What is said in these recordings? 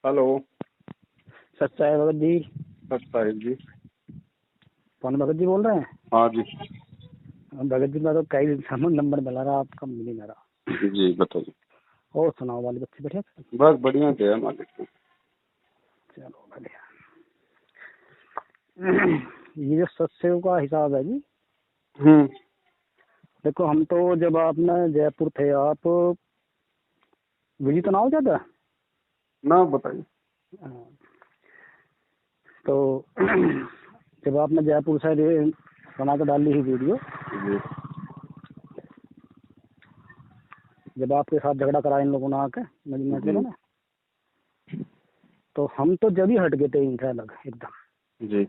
Hello. सच्चा है भगत जी। सच साहिब जी। कौन भगत जी बोल रहे हैं? हाँ जी। भगत जी मैं तो कई दिन से नंबर मिला रहा, आपका मिल ही नहीं रहा। जी बताइए। और सुनाओ, वाले बच्चे बैठे? बस बढ़िया थे मालिक को। चलो बढ़िया। ये जो सत्संग का हिसाब है जी, हम्म। देखो हम तो जब आपने जयपुर थे, आप विजी तो ना हो जाता? ना बताइए। हाँ। तो जब आपने जयपुर से बना कर डाली ही वीडियो, जी। जब आपके साथ झगड़ा करा इन लोगों ने आके मैनेजमेंट जी। वालों ने, तो हम तो जब ही हट गए थे इनसे अलग एकदम। जी।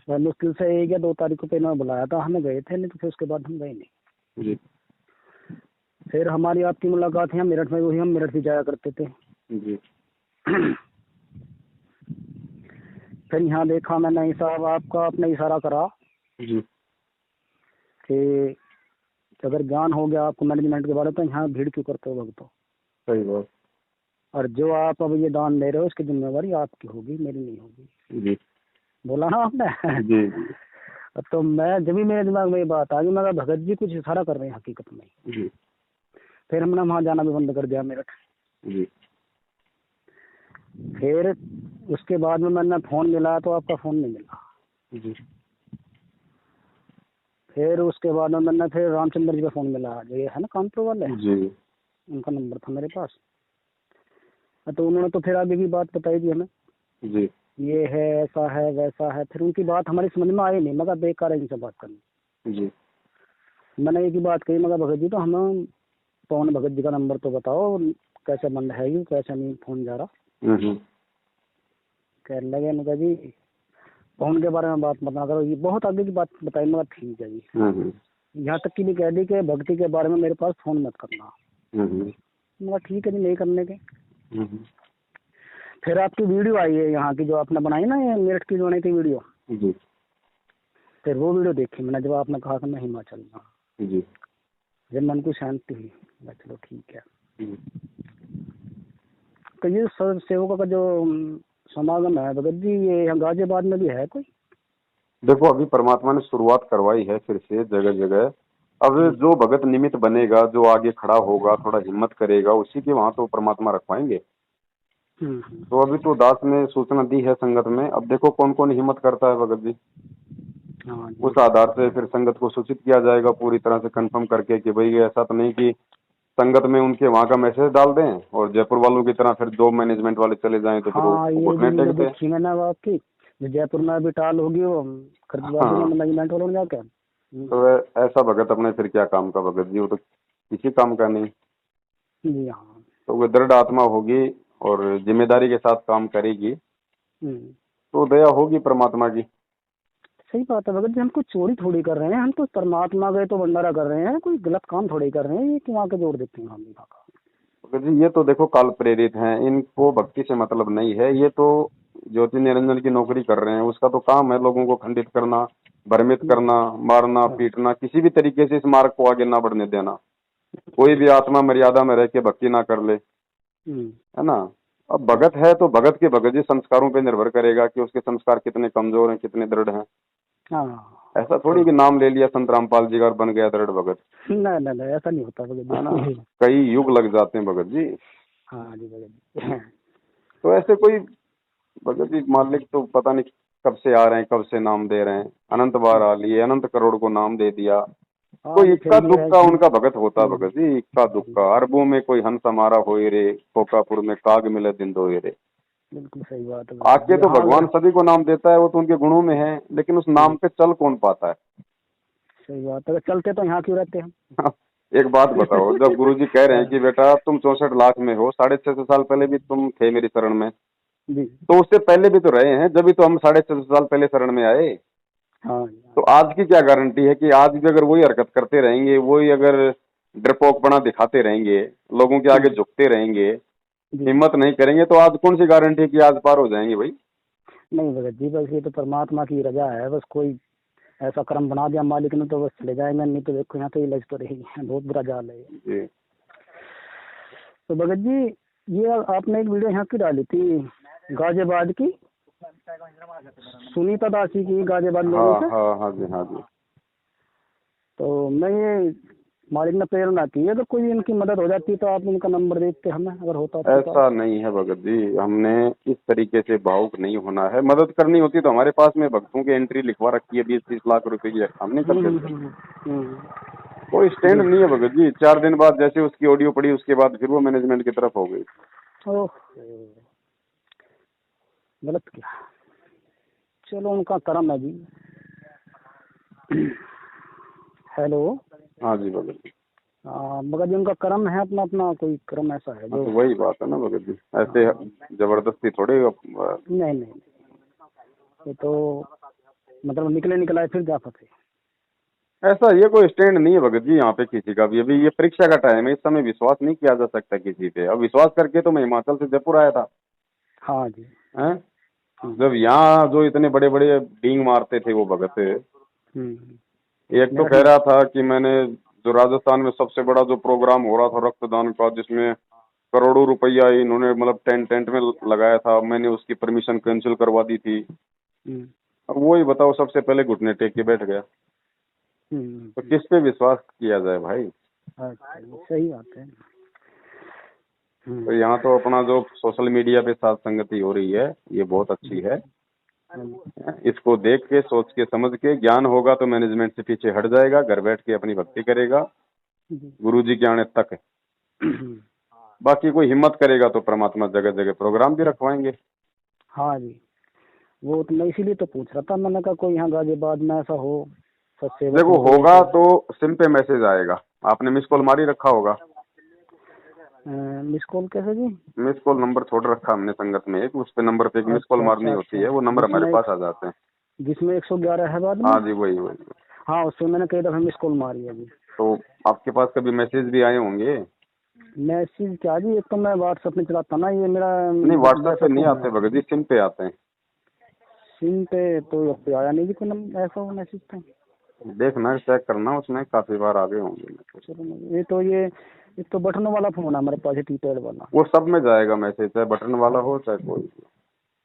वह मुश्किल से 1 या 2 तारीख को इन्होंने बुलाया था, हमें गए थे, नहीं तो फिर उसके बाद हम गए नहीं। जी। फिर हमारी आपकी मुलाकात यहाँ मेरठ में हुई, हम मेरठ भी जाया करते थे। जी। फिर यहाँ देखा मैंने साहब, आपका अपना इशारा करा जी। कि अगर ज्ञान हो गया आपको मैनेजमेंट के बारे में, तो यहाँ भीड़ क्यों करते हो भक्तों? सही बात। और जो आप अब ये दान दे रहे हो, इसकी जिम्मेवारी आपकी होगी, मेरी नहीं होगी। जी। बोला ना आपने? जी। जी। तो मैं जब भी मेरे दिमाग में ये बात आ गई, मैं कहा भगत जी कुछ इशारा कर रहे हैं हकीकत में। जी। फिर हमने वहाँ जाना भी बंद कर दिया, मेरठ। जी। फिर उसके बाद में मैंने फ़ोन मिला तो आपका फ़ोन नहीं मिला। जी। फिर उसके बाद में मैंने फिर रामचंद्र जी का फ़ोन मिला, जो ये है ना कानपुर वाले, जी। उनका नंबर था मेरे पास। तो उन्होंने तो फिर आगे की बात बताई थी हमें, जी। ये है, ऐसा है, वैसा है। फिर उनकी बात हमारी समझ में आई नहीं, मगर बेकार है इनसे बात करनी। जी। मैंने एक ही बात कही, मगर भगत जी तो हमें पवन भगत जी का नंबर तो बताओ, कैसे बंद है ये, कैसे नहीं फ़ोन जा रहा। कह लगे मगर जी पवन के बारे में बात मत ना करो, ये बहुत आगे की बात बताई। मगर ठीक है जी। यहाँ तक की भी कह दी कि भक्ति के बारे में मेरे पास फ़ोन मत करना। मगर ठीक है जी, नहीं करने के। फिर आपकी वीडियो आई है यहाँ की, जो आपने बनाई ना, ये मेरठ की जो की वीडियो। जी। फिर वो वीडियो देखी मैंने, जब आपने कहा कि मैं हिमाचल में हूँ। जी। जब मन को शांति हुई, चलो ठीक है। जी। तो ये सेवकों का जो समागम है भगत जी, ये यहाँ गाजियाबाद में भी है कोई? देखो अभी परमात्मा ने शुरुआत करवाई है फिर से जगह जगह। अब जो भगत निमित्त बनेगा, जो आगे खड़ा होगा, थोड़ा हिम्मत करेगा, उसी के वहां तो परमात्मा रखवाएंगे। तो अभी तो दास ने सूचना दी है संगत में, अब देखो कौन कौन हिम्मत करता है भगत जी। हाँ जी। उस आधार से फिर संगत को सूचित किया जाएगा पूरी तरह से कंफर्म करके कि भाई ऐसा तो नहीं कि संगत में उनके वहां का मैसेज डाल दें और जयपुर वालों की तरह फिर दो मैनेजमेंट वाले चले जाएं, तो फिर वो हाँ, ये घुटने भी वीडियो टेकते। देखी मैंने आपकी, जो जयपुर में अभी टाल होगी, वो खरीदवादी में हाँ, मैनेजमेंट वालों ने जाकर। तो ऐसा भगत अपने फिर क्या काम का भगत जी, वो तो किसी काम का नहीं। जी हाँ। तो वो दृढ़ आत्मा होगी और जिम्मेदारी के साथ काम करेगी, तो दया होगी परमात्मा की। सही बात है भगत जी, हम कोई चोरी थोड़ी कर रहे हैं, हम तो परमात्मा गए तो भंडारा कर रहे हैं, कोई गलत काम थोड़ी कर रहे हैं। ये क्यों आके जोड़ देते हैं हम भी का? भगत जी ये तो देखो काल प्रेरित हैं, इनको भक्ति से मतलब नहीं है। ये तो ज्योति निरंजन की नौकरी कर रहे हैं, उसका तो काम है लोगों को खंडित करना, भ्रमित करना, मारना, पीटना, किसी भी तरीके से इस मार्ग को आगे ना बढ़ने देना। कोई भी आत्मा मर्यादा में रह के भक्ति ना कर ले, है ना। अब भगत है तो भगत के भगत जी संस्कारों पे निर्भर करेगा कि उसके संस्कार कितने कमजोर हैं, कितने दृढ़ हैं। हाँ, ऐसा थोड़ी कि नाम ले लिया संत रामपाल जी का और बन गया दृढ़ भगत, नहीं नहीं नहीं, ऐसा नहीं होता भगत है ना। जी। कई युग लग जाते हैं भगत जी। हाँ जी भगत जी। तो ऐसे कोई भगत जी मालिक तो पता नहीं कब से आ रहे हैं, कब से नाम दे रहे हैं, अनंत बार आ लिए, अनंत करोड़ को नाम दे दिया। हाँ कोई जी। फिर इक्का ये है दुक्का कि उनका भगत होता भगत जी, इक्का दुक्का। अरबों में कोई हंस हमारा होए रे, कोकापुर में काग मिले दिन दोए रे। बिल्कुल सही बात है भगत आके जी। तो हाँ भगवान सभी को नाम देता है, वो तो उनके गुणों में है, लेकिन उस नाम पे चल कौन पाता है। सही बात है, चलते तो यहाँ क्यों रहते हम? एक बात बताओ, जब गुरुजी कह रहे हैं कि बेटा तुम 64 लाख में हो, 650 साल पहले भी तुम थे मेरी शरण में, जी। तो उससे पहले भी तो रहे हैं, जब भी तो हम 650 साल पहले शरण में आए। हाँ तो आज की क्या गारंटी है कि आज भी अगर वही हरकत करते रहेंगे, वही अगर डरपोकपना दिखाते रहेंगे, लोगों के आगे झुकते रहेंगे, जी। हिम्मत नहीं करेंगे, तो आज कौन सी गारंटी है कि आज पार हो जाएंगे भाई। नहीं भगत जी, बस ये तो परमात्मा की रजा है, बस कोई ऐसा कर्म बना दिया मालिक ने तो बस चले जाएंगे, नहीं तो देखो यहाँ तो इलाज तो रहेगी। बहुत बुरा जाल है ये। जी। तो भगत जी ये आपने एक वीडियो यहाँ की डाली थी गाजियाबाद की, सुनीता दासी की, गाजियाबाद में। हाँ जी, हाँ जी। तो मैं ये मालिक ने प्रेरणा की है, तो कोई इनकी मदद हो जाती तो आप उनका नंबर देते हमें, अगर होता तो। ऐसा नहीं है भगत जी, हमने इस तरीके से भावुक नहीं होना है। मदद करनी होती तो हमारे पास में भक्तों की एंट्री लिखवा रखी है 20-30 लाख रुपए की, हम नहीं कर देते। कोई स्टैंड नहीं है भगत जी। 4 दिन बाद जैसे उसकी ऑडियो पड़ी, उसके बाद फिर वो मैनेजमेंट की तरफ हो गई। ओह, गलत किया। चलो उनका कर्म है जी। हेलो। हाँ जी भगत जी। भगत जी उनका कर्म है, अपना अपना कोई कर्म ऐसा है जो। तो वही बात है ना भगत जी, ऐसे जबरदस्ती थोड़े। नहीं नहीं, ये तो मतलब निकला है फिर जा फंसे। ऐसा ये कोई स्टैंड नहीं है भगत जी यहाँ पे किसी का भी। अभी ये परीक्षा का टाइम है, इस समय विश्वास नहीं किया जा सकता किसी पे। अब विश्वास करके तो मैं हिमाचल से जयपुर आया था। हाँ जी। हैं? जब यहाँ जो इतने बड़े बड़े डींग मारते थे वो भगत, एक तो कह रहा था कि मैंने जो राजस्थान में सबसे बड़ा जो प्रोग्राम हो रहा था रक्तदान का, जिसमें करोड़ों रुपया इन्होंने मतलब टेंट में लगाया था, मैंने उसकी परमिशन कैंसिल करवा दी थी। अब वही बताओ, सबसे पहले घुटने टेक के बैठ गया। तो किस पे विश्वास किया जाए भाई? सही बात है। तो यहाँ तो अपना जो सोशल मीडिया पे साथ संगति हो रही है ये बहुत अच्छी है। इसको देख के, सोच के, समझ के, ज्ञान होगा तो मैनेजमेंट से पीछे हट जाएगा, घर बैठ के अपनी भक्ति करेगा, गुरुजी के आने तक है। बाकी कोई हिम्मत करेगा तो परमात्मा जगह जगह प्रोग्राम भी रखवाएंगे। हाँ जी, वो तो मैं इसीलिए तो पूछ रहा था, मैंने कहा कोई यहाँ गाजियाबाद में ऐसा हो। देखो होगा तो सिम पे मैसेज आएगा, आपने मिस कॉल मारी रखा होगा। मिस कॉल कैसे जी? मिस कॉल नंबर छोड़ रखा हमने संगत में एक, उस पे नंबर पे एक मिस कॉल मारनी होती है, वो नंबर हमारे पास आ जाते हैं। जिसमें 111 है बाद में? हाँ जी, वही वही। हाँ, उसमें मैंने कई दफा मिस कॉल मारी है जी। तो आपके पास कभी मैसेज भी आए होंगे? मैसेज क्या जी, एक तो मैं व्हाट्सएप में चलाता ना, ये मेरा नहीं व्हाट्सएप पे नहीं आते भगत जी, सिम पे आते हैं। सिम पे तो अब आया नहीं जी कोई ऐसा वो मैसेज तो। देखना, चेक करना, उसमें काफी बार आगे होंगे। चलो ये तो बटन वाला फोन है हमारे पास, कीपैड वाला। वो सब में जाएगा मैसेज, चाहे बटन वाला हो चाहे कोई।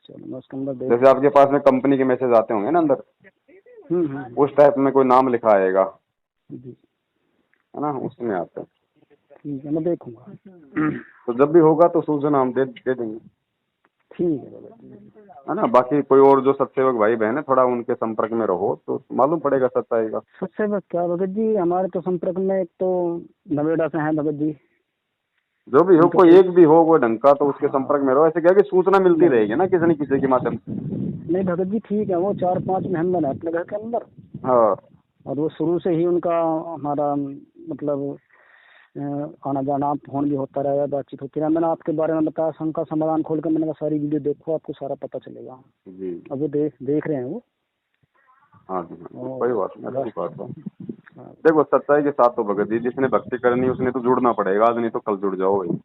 चलो मैं उसके अंदर जैसे आपके पास में कंपनी के मैसेज आते होंगे ना अंदर, उस टाइप में कोई नाम लिखा आएगा है ना, उसमें आते हैं। ठीक है, मैं देखूंगा। तो जब भी होगा तो सूचना हम दे देंगे। ठीक है ना। बाकी कोई और जो सत्सेवक भाई बहन है, थोड़ा उनके संपर्क में रहो तो मालूम पड़ेगा सच्चाई का। सत्सेवक क्या भगत जी, हमारे तो संपर्क में एक तो नवेड़ा से हैं भगत जी। जो भी हो, कोई एक भी हो कोई ढंग का, तो उसके संपर्क में रहो। ऐसे क्या कि सूचना मिलती रहेगी ना किसी न किसी के माध्यम से। नहीं भगत जी ठीक है, वो 4-5 मेहमान है अपने घर के अंदर। हाँ, और वो शुरू से ही उनका हमारा मतलब आना जाना फोन भी होता रहेगा, बातचीत होती रहा। मैंने आपके बारे में बताया, शंका समाधान खोल कर मैंने कहा सारी वीडियो देखो, आपको सारा पता चलेगा जी। अब वो देख रहे हैं वो। हाँ जी, कोई बात नहीं, अच्छी बात है। देखो सच्चाई के साथ तो भगत जी, जिसने भक्ति करनी उसने तो जुड़ना पड़ेगा, आज नहीं तो कल जुड़ जाओ भाई।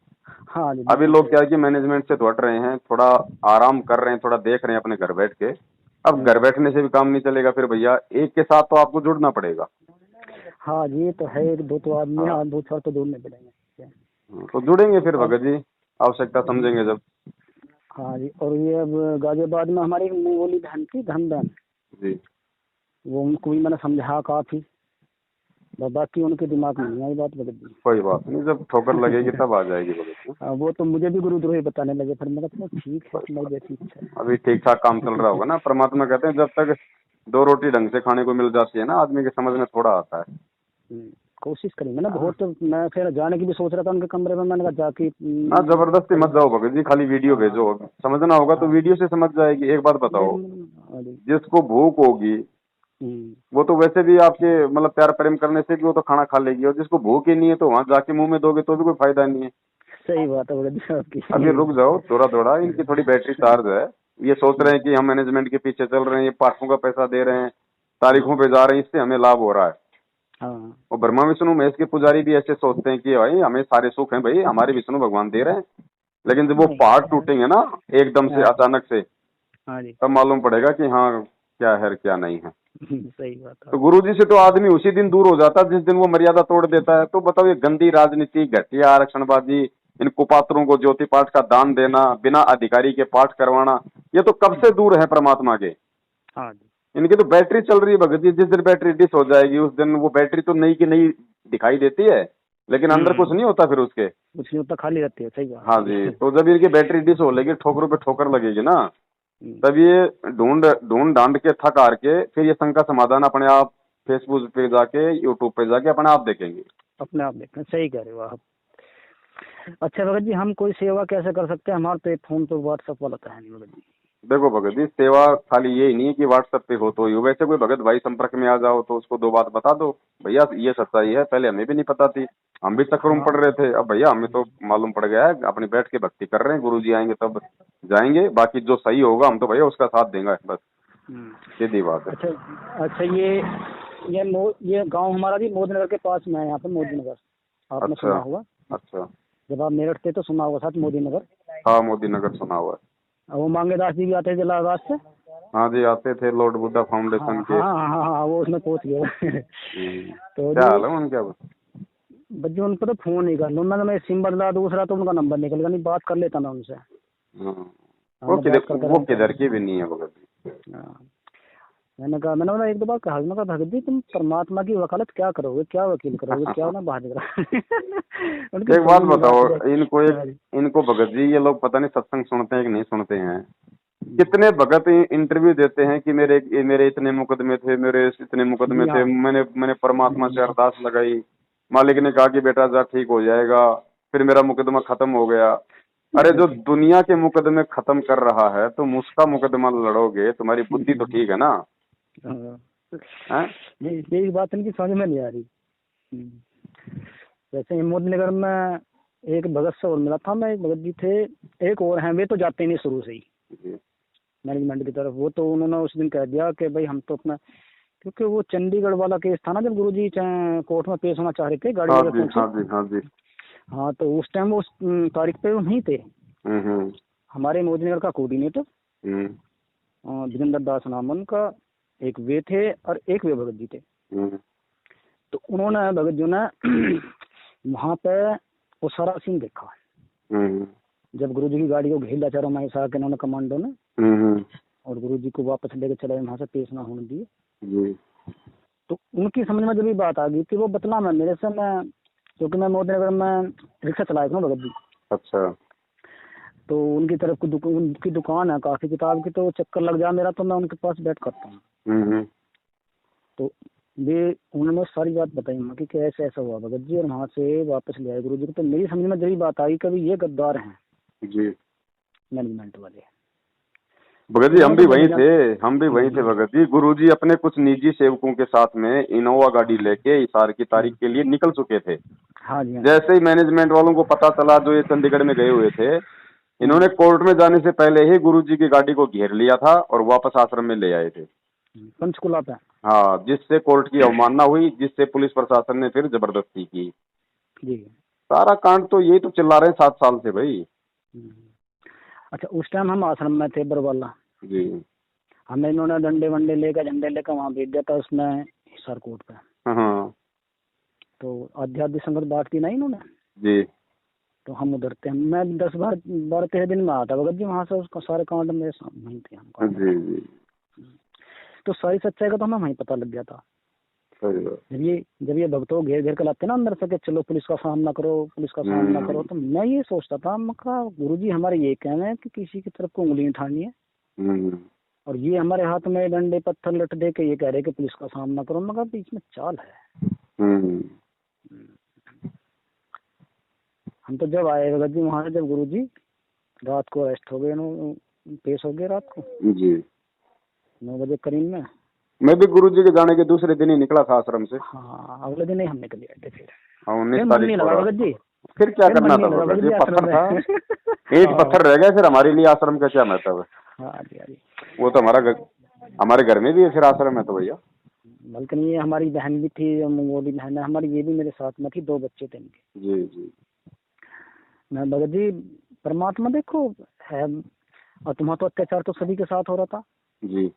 हाँ जी। अभी लोग क्या है कि मैनेजमेंट से तो हट रहे हैं, थोड़ा आराम कर रहे हैं, थोड़ा देख रहे हैं अपने घर बैठ के। अब घर बैठने से भी काम नहीं चलेगा फिर भैया, एक के साथ तो आपको जुड़ना पड़ेगा। हाँ जी, ये तो है, एक दो तो आदमी, हाँ 2-4 तो जुड़ने पड़ेंगे। तो जुड़ेंगे फिर भगत जी, आवश्यकता समझेंगे जब। हाँ जी। और ये अब गाजियाबाद में हमारी बोली बहन थी, धन बहन जी, वो उनको भी मैंने समझा काफी, बाकी उनके दिमाग में नहीं आई बात भगत जी। कोई बात नहीं, जब ठोकर लगेगी तब आ जाएगी भगत जी। वो तो मुझे भी गुरुद्रोही बताने लगे, फिर मैं कहता ठीक है, तुम्हारी जैसी इच्छा। अभी ठीक ठाक काम चल रहा होगा ना। परमात्मा कहते हैं जब तक 2 रोटी ढंग से खाने को मिल जाती है ना, आदमी के समझ में थोड़ा आता है। कोशिश करेंगे ना बहुत। मैं फिर जाने की भी सोच रहा था उनके कमरे में, मैंने कहा जाके ना जबरदस्ती मत जाओ भगत जी, खाली वीडियो भेजो। समझना होगा तो वीडियो से समझ जाएगी। एक बात बताओ, जिसको भूख होगी वो तो वैसे भी आपके मतलब प्यार प्रेम करने से भी वो तो खाना खा लेगी, और जिसको भूख ही नहीं है तो वहाँ जाके मुंह में दोगे तो भी कोई फायदा नहीं है। सही बात है भगत जी आपकी। अभी रुक जाओ, थोड़ा इनकी थोड़ी बैटरी चार्ज है। ये सोच रहे हैं कि हम मैनेजमेंट के पीछे चल रहे हैं, ये पाठों का पैसा दे रहे हैं, तारीखों पे जा रहे हैं, इससे हमें लाभ हो रहा है। हाँ। और ब्रह्मा विष्णु महेश के पुजारी भी ऐसे सोचते हैं कि भाई हमें सारे सुख हैं, भाई हमारे विष्णु भगवान दे रहे हैं। लेकिन जब वो पहाड़ टूटेंगे ना एकदम से अचानक से, तब मालूम पड़ेगा कि हाँ क्या है क्या नहीं है। सही बात है। तो गुरुजी से तो आदमी उसी दिन दूर हो जाता जिस दिन वो मर्यादा तोड़ देता है। तो बताओ, ये गंदी राजनीति, घटिया आरक्षणबाजी, इन कुपात्रों को ज्योति पाठ का दान देना, बिना अधिकारी के पाठ करवाना, ये तो कब से दूर है परमात्मा के। हाँ जी। इनकी तो बैटरी चल रही है भगत जी, जिस दिन बैटरी डिस हो जाएगी उस दिन वो बैटरी तो नई की नई दिखाई देती है, लेकिन अंदर कुछ नहीं होता फिर उसके। कुछ नहीं होता, खाली रहती है, सही बात। हाँ जी, तो जब इनकी बैटरी डिस हो लेगी, ठोकरों पे ठोकर लगेगी ना, तब ये ढूंढ ढूंढ डांड के थक हार के फिर ये शंका समाधान अपने आप फेसबुक पे जाके, यूट्यूब पे जाके अपने आप देखेंगे। अपने आप देखें, सही कह रहे हो आप। अच्छा भगत जी, हम कोई सेवा कैसे कर सकते हैं? हमारे पे फोन पे व्हाट्सएप वाला तो है नहीं भगत जी। देखो भगत जी, सेवा खाली यही नहीं है कि व्हाट्सएप पे हो तो ही हो। वैसे कोई भगत भाई संपर्क में आ जाओ तो उसको दो बात बता दो, भैया ये सच्चाई है, पहले हमें भी नहीं पता थी, हम भी चक्करों में हाँ। पड़ रहे थे, अब भैया हमें तो मालूम पड़ गया है, अपनी बैठ के भक्ति कर रहे हैं, गुरुजी आएंगे तब जाएंगे, बाकी जो सही होगा हम तो भैया उसका साथ देंगे, बस सीधी बात है। अच्छा अच्छा, ये गांव हमारा भी मोदी नगर के पास में है, यहाँ पे मोदी नगर, आपने अच्छा सुना होगा। अच्छा। जब आप मेरठ थे तो सुना होगा साथ, मोदी नगर। हाँ, मोदी नगर सुना हुआ है। वो मांगेदास जी भी आते थे इलाहाबाद से। हाँ जी, आते थे लॉर्ड बुद्धा फाउंडेशन के। हाँ हाँ हाँ, वो उसमें पहुंच गए। तो क्या जी, हाल है उनका? बच्चे उन पर तो फोन नहीं कर लो, मैं सिम बदला दूसरा तो उनका नंबर निकल गया, नहीं बात कर लेता मैं उनसे। वो किधर की भी नहीं है भगत जी। हाँ, मैंने बोला एक दो बार कहा, मैं कहा भगत जी तुम परमात्मा की वकालत क्या करोगे, क्या वकील करोगे, क्या ना बाहर निकला। एक बात बताओ, इनको भगत जी ये लोग पता नहीं सत्संग सुनते हैं कि नहीं सुनते हैं। कितने भगत इंटरव्यू देते हैं कि मेरे इतने मुकदमे थे, मेरे इतने मुकदमे थे, मैंने परमात्मा से अरदास लगाई, मालिक ने कहा कि बेटा जा ठीक हो जाएगा, फिर मेरा मुकदमा खत्म हो गया। अरे जो दुनिया के मुकदमे खत्म कर रहा है तुम उसका मुकदमा लड़ोगे, तुम्हारी बुद्धि तो ठीक है ना? यही बात इनकी समझ में नहीं आ रही। जैसे हिम्मत नगर में एक भगत से और मिला था मैं, एक भगत जी थे, एक और हैं, वे तो जाते नहीं शुरू से ही मैनेजमेंट की तरफ। वो तो उन्होंने उस दिन कह दिया कि भाई हम तो अपना, क्योंकि वो चंडीगढ़ वाला केस था ना, जब गुरुजी कोर्ट में पेश होना चाह रहे थे, गाड़ी में पहुंचे। हाँ, तो उस टाइम उस तारीख पे वो नहीं थे। हमारे मोदी नगर का कोऑर्डिनेटर वीरेंद्र दास नाम उनका, एक वे थे और एक वे भगत जी थे। तो उन्होंने भगत जी ने वहाँ पे वो सारा सीन देखा। जब गुरुजी की गाड़ी को घेर लिया चारों महिषा के इन्होंने कमांडो ने, और गुरुजी को वापस लेके चले, वहाँ से पेश ना होने दिए। तो उनकी समझ में जब भी बात आ गई थी, वो बतला मैं मेरे से, मैं क्योंकि मैं मोदी नगर में रिक्शा चलाया था भगत जी। अच्छा। तो उनकी तरफ उनकी दुकान है काफी किताब की, तो चक्कर लग जाए मेरा तो मैं उनके पास बैठ करता हूँ। तो वे उन्होंने सारी बात बताई माँ कि ऐसे ऐसा हुआ भगत जी, और वहाँ से वापस ले आए गुरुजी को। तो मेरी समझ में जब बात आई कभी ये गद्दार हैं जी मैनेजमेंट वाले। भगत जी हम भी वहीं थे भगत जी। गुरुजी अपने कुछ निजी सेवकों के साथ में इनोवा गाड़ी लेके इशार की तारीख के लिए निकल चुके थे। हाँ जी। जैसे ही मैनेजमेंट वालों को पता चला, जो ये चंडीगढ़ में गए हुए थे, इन्होंने कोर्ट में जाने से पहले ही गुरुजी की गाड़ी को घेर लिया था और वापस आश्रम में ले आए थे पंचकुला पे। हाँ, जिससे कोर्ट की अवमानना हुई, जिससे पुलिस प्रशासन ने फिर जबरदस्ती की जी। सारा कांड तो यही तो चिल्ला रहे हैं 7 साल से भाई। अच्छा, उस टाइम हम आश्रम में थे बरवाला जी। हमें इन्होंने डंडे वंडे लेकर झंडे लेकर वहाँ भेज दिया था उसमें हिसार कोर्ट पे। हाँ। तो आध्यात्मिक संगत बात की ना इन्होंने जी। तो हम उधर थे, मैं 10-12-13 दिन में आता भगत जी वहाँ से, उसका सारे कांड मेरे सामने ही थे हमको जी। तो सारी सच्चाई का तो हमें वहीं पता लग गया था। जब ये भक्तों घेर घेर कर लाते ना अंदर से कि चलो पुलिस का सामना करो, पुलिस का सामना करो, तो मैं ये सोचता था, मैं कहा गुरुजी हमारे ये कहना है कि किसी की तरफ को उंगली उठानी है, और ये हमारे हाथ में डंडे पत्थर लट दे के ये कह रहे कि पुलिस का सामना करो। मैं कहा बीच में चाल है। हम तो जब आए भगत जी वहाँ से, जब गुरुजी रात को अरेस्ट हो गए, पेश हो गए रात को जी 9 बजे करीब में। मैं भी गुरुजी के जाने के दूसरे दिन ही निकला था आश्रम से। हाँ, अगले दिन ही हम निकल गए थे। फिर 19 तारीख को भगत जी। फिर क्या करना था भगत जी, पत्थर था, ईंट पत्थर रह गए, फिर हमारे लिए आश्रम का क्या महत्व है। हाँ जी। वो तो हमारे घर में भी है फिर आश्रम है तो भैया। बल्कि ये हमारी बहन भी थी, वो भी बहन है हमारी, ये भी मेरे साथ में थी, 2 बच्चे थे इनके जी जी। मैं भगत जी परमात्मा देखो है, और तुम्हारा तो अत्याचार तो सभी के साथ हो रहा था जी।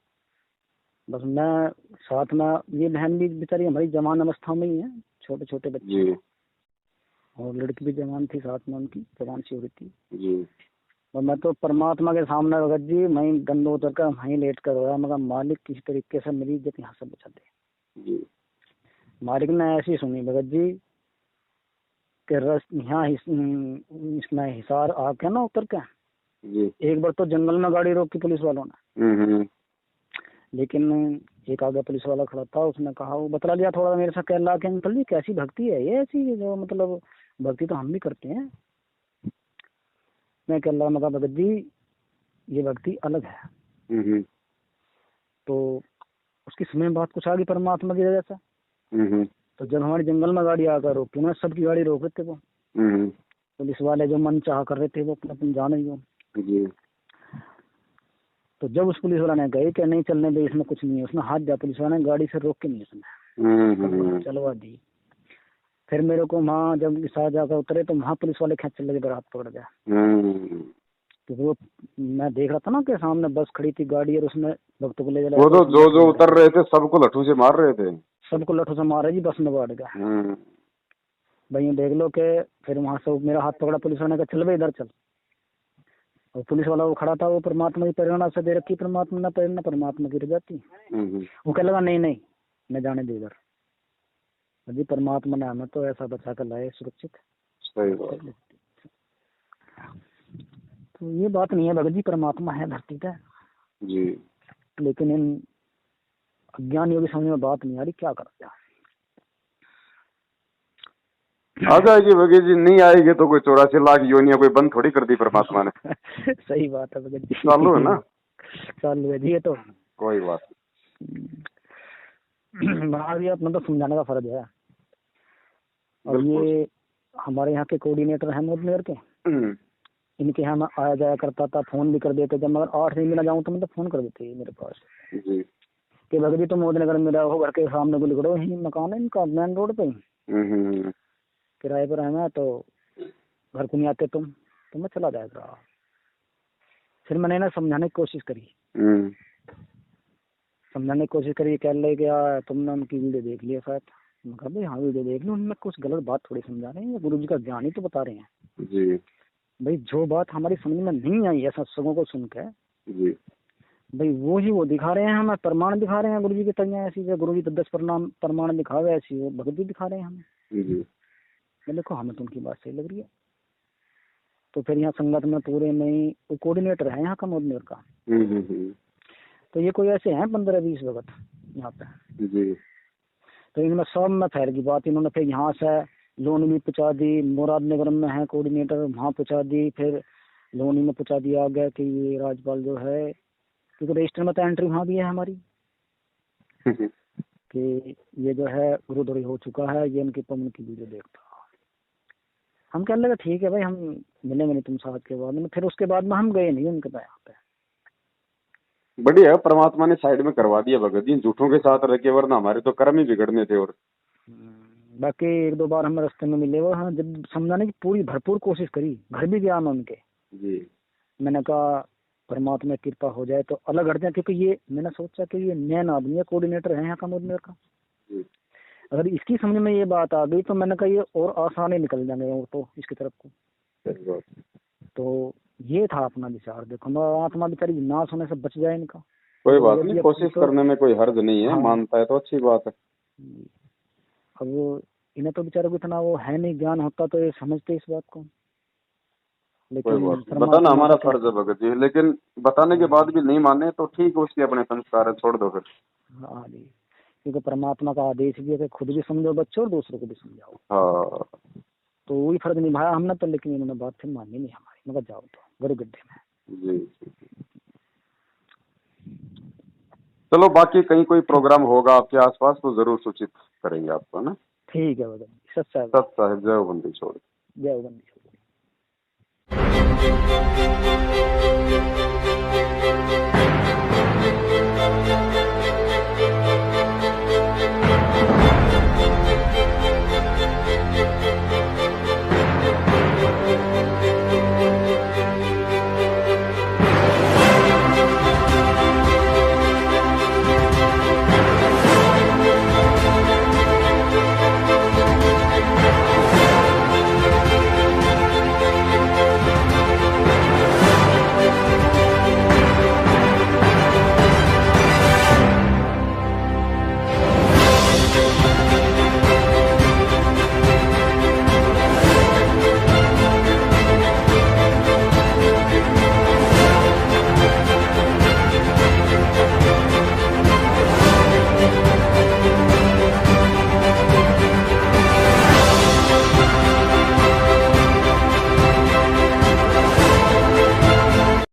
बस मैं साथ में, ये बहन भी बेचारी हमारी जवान अवस्था में ही है, छोटे छोटे बच्चे जी। और लड़की भी जवान थी साथ में, उनकी जवान सी हो रही थी जी। और मैं तो परमात्मा के सामने भगत जी वहीं दंड उतर कर वहीं लेट कर रोया, मगर मालिक किसी तरीके से मेरी इज्जत यहाँ से बचा दे। जी। मालिक ने ऐसी सुनी भगत जी कि रस यहाँ इसमें हिसार आके ना उतर के जी। एक बार तो जंगल में गाड़ी रोकी पुलिस वालों ने, लेकिन एक आगे पुलिस वाला खड़ा था, उसने कहा, वो बतला दिया थोड़ा मेरे से, कह रहा कि अंकल जी कैसी भक्ति है ये ऐसी, जो मतलब भक्ति तो हम भी करते हैं। मैं कह रहा मगर भगत जी ये भक्ति अलग है। तो उसकी समय बात कुछ आ गई परमात्मा की वजह से। तो जब हमारे जंगल में गाड़ी आकर रोकी, उन्होंने सबकी गाड़ी रोक रहे थे वो पुलिस वाले, जो मन चाह कर रहे थे वो अपने जाने ही। तो जब उस पुलिस वाला ने गए कि नहीं चलने दे, इसमें कुछ नहीं है, उसने हाथ दिया, पुलिस वाला ने गाड़ी से रोक के नहीं उसने चलवा दी। फिर मेरे को वहाँ जब साथ जाकर उतरे तो वहाँ पुलिस वाले खींच लगे, हाथ पकड़ गया। क्योंकि वो मैं देख रहा था ना कि सामने बस खड़ी थी गाड़ी और उसमें भक्तों को ले जा, वो तो जो उतर रहे थे सबको लट्ठू से मार रहे थे, सबको लट्ठू से मार रहे जी, बस में बैठ गया। भाई देख लो कि फिर वहाँ से मेरा हाथ पकड़ा पुलिस वाले ने, कहा चल भाई इधर चल। और पुलिस वाला वो खड़ा था, वो परमात्मा की प्रेरणा से दे रखी, परमात्मा ने प्रेरणा परमात्मा की रह जाती। वो कह लगा नहीं नहीं मैं जाने दे इधर जी, परमात्मा ने हमें तो ऐसा बचा कर लाए सुरक्षित। सही बात। तो ये बात नहीं है भगत जी, परमात्मा है धरती पे जी, लेकिन इन अज्ञानियों की समझ में बात नहीं आ रही, क्या कर आ जाएगी भगत जी, नहीं आएगी तो कोई 84 लाख योनियां कोई बंद थोड़ी कर दी परमात्मा ने। सही बात है भगत जी, चालू है ना, चालू है जी, ये तो कोई बात भी अपना तो समझाने का फर्ज है। और ये हमारे यहाँ के कोऑर्डिनेटर हैं मोदनगर के, इनके यहाँ मैं आया जाया करता था, फोन भी कर देते जब, मगर 8 दिन में जाऊँ तो मतलब फोन कर देते मेरे पास जी कि भगत जी तुम मोदनगर में रहो, घर के सामने को लिखो, यही मकान है इनका मेन रोड पे, किराए पर रहना, तो घर को नहीं आते तुम, तो मैं चला जाएगा। फिर मैंने ना समझाने की कोशिश करी, कह ले क्या तुमने उनकी वीडियो देख लिया शायद। मैं कहा भाई हाँ वीडियो देख ली, उनमें कुछ गलत बात थोड़ी समझा रहे हैं, गुरु जी का ज्ञान ही तो बता रहे हैं जी। भाई। जो बात हमारी समझ में नहीं आई है सत्संगों को सुन के जी भाई, वो ही वो दिखा रहे हैं हमें, प्रमाण दिखा रहे हैं गुरु जी की तैयार ऐसी, गुरु जी 10 प्रमाण दिखावे ऐसी, वो भगत जी दिखा रहे हैं हमें। मैं देखो हमें तो उनकी बात सही लग रही है। तो फिर यहाँ संगत में पूरे में ही वो कोऑर्डिनेटर है यहाँ का मोदनगर का, तो ये कोई ऐसे हैं 15-20 भगत यहाँ पे जी। तो इनमें सब में फैल गई बात, इन्होंने फिर यहाँ से लोनी भी पहुँचा दी, मुरादनगर में है कोऑर्डिनेटर, वहाँ पहुँचा दी, फिर लोनी में पहुँचा दिया गया कि ये राजपाल जो है, क्योंकि रजिस्टर में तो एंट्री वहाँ भी है हमारी कि ये जो है गुरुद्वारी हो चुका है, ये इनकी पवन की वीडियो देखता। हम कहने लगे ठीक है भाई, हम मिलेंगे नहीं तुम साथ के बाद में। फिर उसके बाद में हम गए नहीं उनके यहाँ पे। बढ़िया, परमात्मा ने साइड में करवा दिया भगत जी, झूठों के साथ रह के, वरना हमारे तो कर्म ही बिगड़ने थे। और बाकी 1-2 बार हमें रास्ते में मिले वो, हाँ जब समझाने की पूरी भरपूर कोशिश करी, घर भी गया मैं उनके जी। मैंने कहा परमात्मा की कृपा हो जाए तो अलग हट जाए, क्योंकि ये मैंने सोचा कि ये नैन आदमी है, कोऑर्डिनेटर है यहाँ का मोदनगर का जी। अगर इसकी समझ में ये बात आ गई तो मैंने कहा ये और आसान ही निकल जाएंगे वो तो इसकी तरफ को। तो ये था अपना विचार। देखो आत्मा बेचारी नाश होने से बच जाए इनका, कोई बात नहीं, कोशिश करने में कोई हर्ज नहीं है। हाँ। मानता है तो अच्छी बात है। अब इन्हें तो बेचारे को इतना वो है नहीं, ज्ञान होता तो ये समझते इस बात को, लेकिन बताना हमारा फर्ज है भगत जी, लेकिन बताने के बाद भी नहीं माने तो ठीक है, उसके अपने संस्कार है, छोड़ दो फिर। हाँ जी, क्योंकि परमात्मा का आदेश भी है कि खुद भी समझो बच्चों और दूसरों को भी समझाओ। हाँ, तो वही फर्ज निभाया हमने तो, लेकिन इन्होंने बात फिर मानी नहीं हमारी, मगर जाओ तो गुरु गड्ढे में जी। चलो, बाकी कहीं कोई प्रोग्राम होगा आपके आसपास तो जरूर सूचित करेंगे आपको, ना। ठीक है भगत, सत साहिब, जय बंदी छोड़, जय बंदी छोड़।